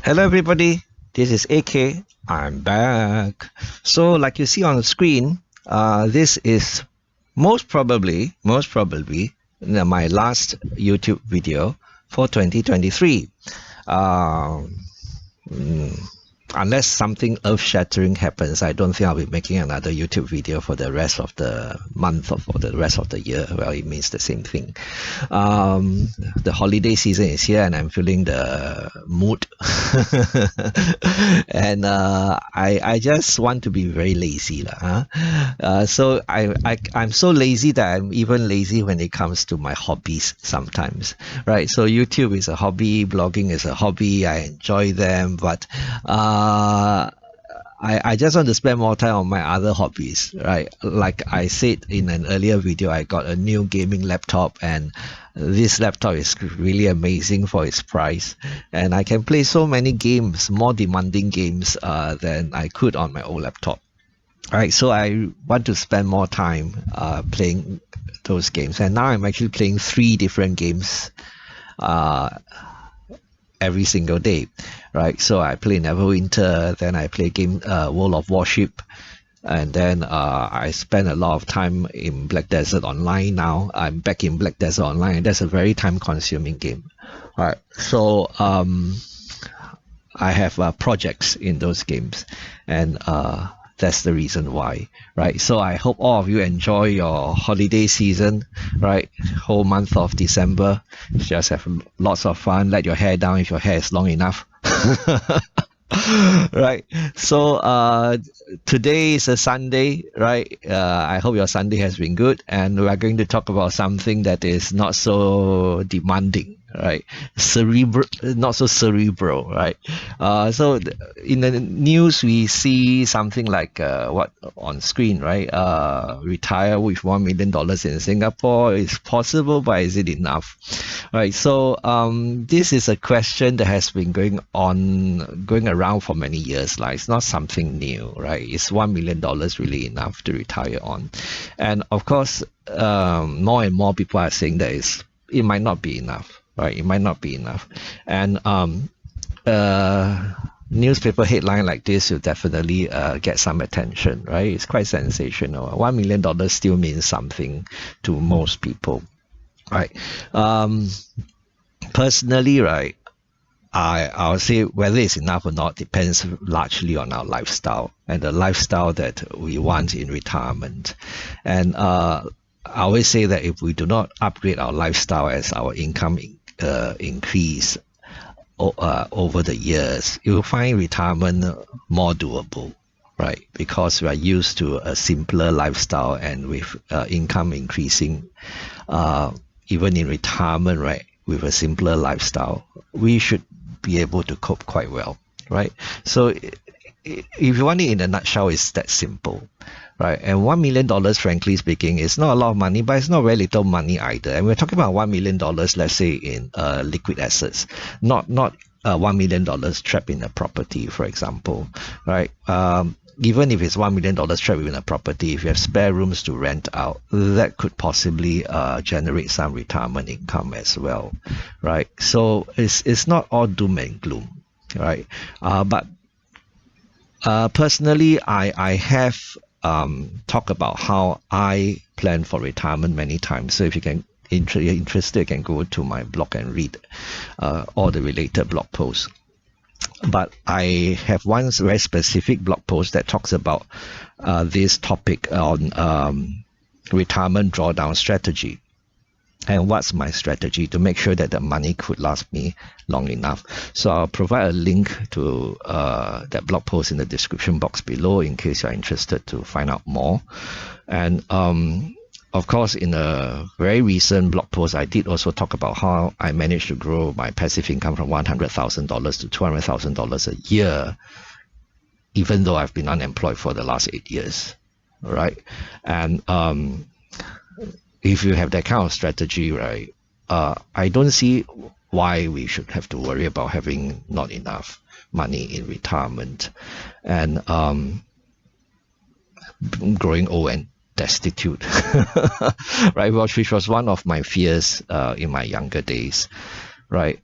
Hello everybody, this is AK. I'm back. So like you see on the screen, this is most probably my last YouTube video for 2023. Um, mm, Unless something earth-shattering happens, I don't think I'll be making another YouTube video for the rest of the month or for the rest of the year. Well, it means the same thing. The holiday season is here, and I'm feeling the mood. And I just want to be very lazy, lah. So I'm so lazy that I'm even lazy when it comes to my hobbies sometimes, right? So YouTube is a hobby, blogging is a hobby. I enjoy them, but I just want to spend more time on my other hobbies, right? Like I said in an earlier video, I got a new gaming laptop, and this laptop is really amazing for its price, and I can play so many games, more demanding games than I could on my old laptop. All right, so I want to spend more time playing those games, and now I'm actually playing 3 different games every single day, right? So I play Neverwinter, then I play World of Warship, and then I spend a lot of time in Black Desert Online. Now I'm back in Black Desert Online, and that's a very time-consuming game. All right, so I have projects in those games, and that's the reason why, right? So I hope all of you enjoy your holiday season, right? Whole month of December, just have lots of fun. Let your hair down if your hair is long enough. Right. So today is a Sunday, right? I hope your Sunday has been good, and we are going to talk about something that is not so demanding, right? Not so cerebral, right? So in the news we see something like what on screen, right? Retire with $1 million in Singapore is possible, but is it enough? Right. So this is a question that has been going around for many years. Like, it's not something new, right? Is $1 million really enough to retire on? And of course, more and more people are saying that it might not be enough, right? It might not be enough. And newspaper headline like this will definitely get some attention, right? It's quite sensational. $1 million still means something to most people, right? Personally, right, I'll say whether it's enough or not depends largely on our lifestyle and the lifestyle that we want in retirement. And I always say that if we do not upgrade our lifestyle as our income increase over the years, you will find retirement more doable, right? Because we are used to a simpler lifestyle, and with income increasing, even in retirement, right, with a simpler lifestyle, we should be able to cope quite well, right? So if you want it in a nutshell, it's that simple, right? And $1 million, frankly speaking, is not a lot of money, but it's not very little money either. And we're talking about $1 million, let's say, in liquid assets, not $1 million trapped in a property, for example, right? Even if it's $1 million trapped within a property, if you have spare rooms to rent out, that could possibly generate some retirement income as well, right? So it's not all doom and gloom, right? But personally, I have talked about how I plan for retirement many times. So if you're interested, you can go to my blog and read all the related blog posts. But I have one very specific blog post that talks about this topic on retirement drawdown strategy, and what's my strategy to make sure that the money could last me long enough. So I'll provide a link to that blog post in the description box below in case you're interested to find out more. And of course, in a very recent blog post, I did also talk about how I managed to grow my passive income from $100,000 to $200,000 a year, even though I've been unemployed for the last 8 years, right? And if you have that kind of strategy, right, I don't see why we should have to worry about having not enough money in retirement and growing old and destitute, right? Which was one of my fears in my younger days, right?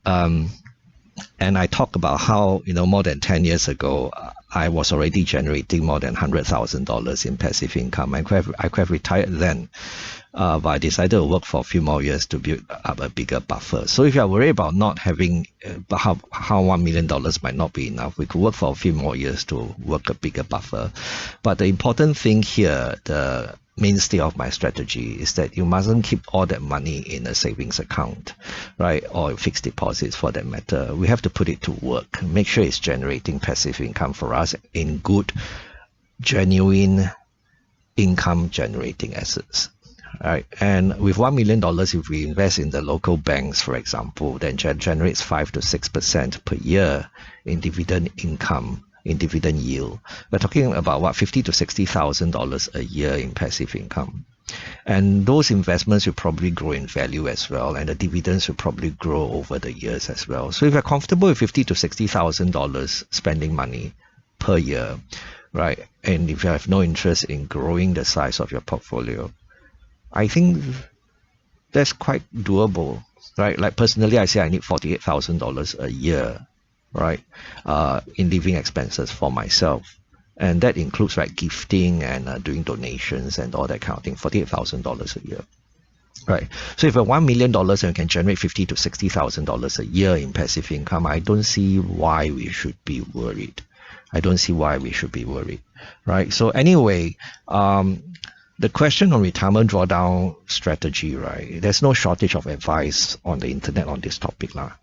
And I talk about how, more than 10 years ago, I was already generating more than $100,000 in passive income. I could have retired then, but I decided to work for a few more years to build up a bigger buffer. So if you're worried about not having, how $1 million might not be enough, we could work for a few more years to work a bigger buffer. But the important thing here, the mainstay of my strategy, is that you mustn't keep all that money in a savings account, right? Or fixed deposits for that matter. We have to put it to work. Make sure it's generating passive income for us in good, genuine income generating assets. Right. And with $1 million, if we invest in the local banks, for example, then generates 5 to 6% per year in dividend income, in dividend yield. We're talking about what, $50,000 to $60,000 a year in passive income. And those investments will probably grow in value as well, and the dividends will probably grow over the years as well. So if you're comfortable with $50,000 to $60,000 spending money per year, right, and if you have no interest in growing the size of your portfolio, I think that's quite doable, right? Like personally, I say I need $48,000 a year, right, in living expenses for myself, and that includes gifting and doing donations and all that kind of thing. $48,000 a year, right? So if you're $1 million and you can generate $50,000 to $60,000 a year in passive income, I don't see why we should be worried. Right? So anyway, the question on retirement drawdown strategy, right? There's no shortage of advice on the internet on this topic, but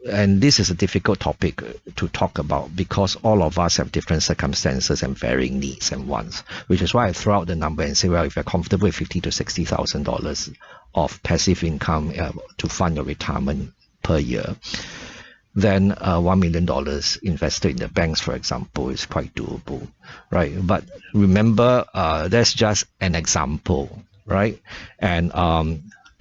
and this is a difficult topic to talk about because all of us have different circumstances and varying needs and wants, which is why I throw out the number and say, well, if you're comfortable with $50,000 to $60,000 of passive income to fund your retirement per year, then $1 million invested in the banks, for example, is quite doable, right? But remember, that's just an example, right? And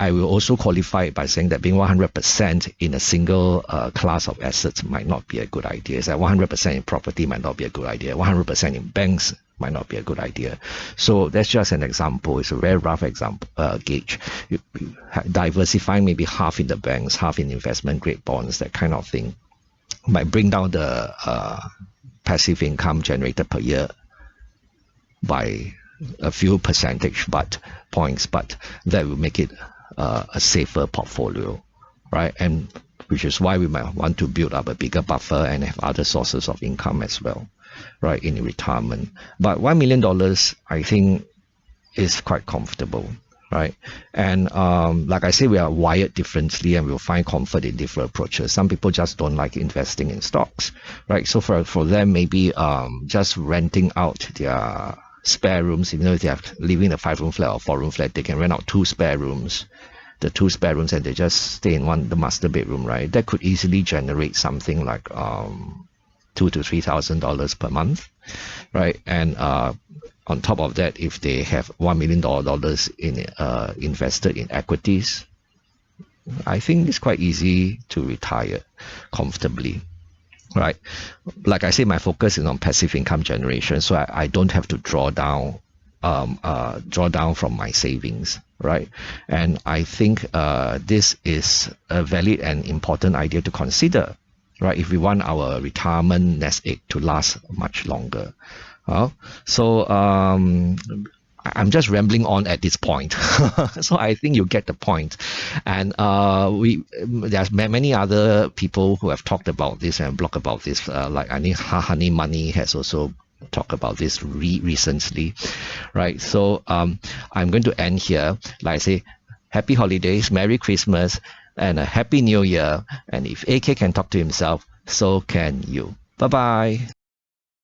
I will also qualify it by saying that being 100% in a single class of assets might not be a good idea. It's like 100% in property might not be a good idea. 100% in banks might not be a good idea. So that's just an example. It's a very rough example gauge. Diversifying maybe half in the banks, half in investment grade bonds, that kind of thing, might bring down the passive income generated per year by a few percentage points, but that will make it a safer portfolio, right? And which is why we might want to build up a bigger buffer and have other sources of income as well, right, in retirement. But $1 million, I think, is quite comfortable, right? And like I say, we are wired differently and we'll find comfort in different approaches. Some people just don't like investing in stocks, right? So for them, maybe just renting out their spare rooms, even though if they are living in a 5-room flat or 4-room flat, they can rent out 2 spare rooms, and they just stay in the master bedroom, right? That could easily generate something like $2,000 to $3,000 per month, right? And on top of that, if they have $1 million in invested in equities, I think it's quite easy to retire comfortably, right? Like I say, my focus is on passive income generation, so I don't have to draw down from my savings, right? And I think this is a valid and important idea to consider, right, if we want our retirement nest egg to last much longer. So I'm just rambling on at this point. So I think you get the point. And there's many other people who have talked about this and blog about this, like Honey Money has also talked about this recently, right? So I'm going to end here. Like I say, happy holidays, Merry Christmas, and a Happy New Year. And if AK can talk to himself, so can you. Bye-bye.